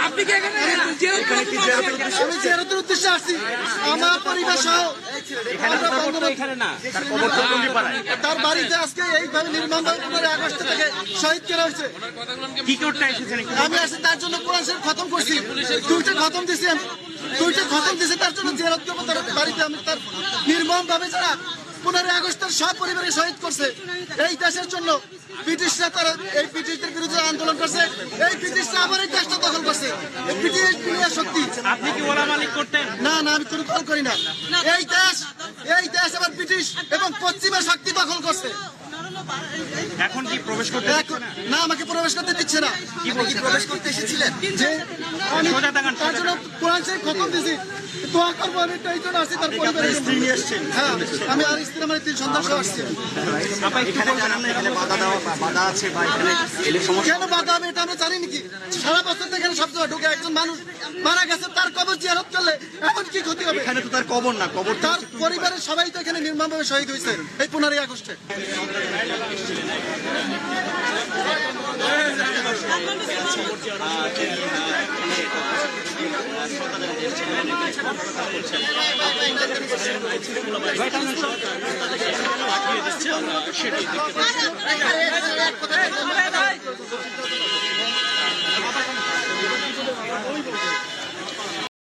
আপনি কি এখানে আমি জিয়ারতের উদ্দেশ্যে আসছি। আমার পরিবার সহ তার বাড়িতে আজকে এইভাবে নির্মমভাবে 15 আগস্ট থেকে শহীদ করা হয়েছে। কি করতে এসেছেন? আমি আসি তার জন্য কোরআন শরীফ খতম করছি, 2টা খতম দিছি, 2টা খতম দিছি তার জন্য জিয়ারত করবো তার বাড়িতে। আমি তার নির্মমভাবে যারা 15 আগস্টের সব পরিবারে শহীদ করছে এই দেশের জন্য, ব্রিটিশরা তারা এই ব্রিটিশদের বিরুদ্ধে আন্দোলন করছে, এই ব্রিটিশরা আবার এই দেশটা দখল করছে। ব্রিটিশ দুনিয়ার শক্তি। আপনি কি ওলা মালিক করতেন? না না, আমি কোনো দল করি না। এই দেশ আবার ব্রিটিশ এবং পশ্চিমা শক্তি দখল করছে। এখন কি প্রবেশ করতে দিচ্ছে না? না, আমাকে প্রবেশ করতে দিচ্ছে না। কি বলছি প্রবেশ করতে এসেছিলেন? যে আমি তার জন্য কোরআন শরীফ খতম দিছি, দোয়া করবো। আমি এই জন্য আসছি তার পরিবারের জন্য। হ্যাঁ, আমি আর স্ত্রী আমার 3 সন্তান সহ আসছি। কেন বাধা হবে এটা আমরা জানি নাকি? সারা বছর থেকে সব জায়গায় ঢুকে একজন মানুষ মারা গেছে, তার কবর জিয়ারত করলে এখন কি ক্ষতি হবে? এখানে তো তার কবর না, কবর তার পরিবারের সবাই তো এখানে নির্মমভাবে শহীদ হয়েছে এই 15 আগস্টে। সেটাই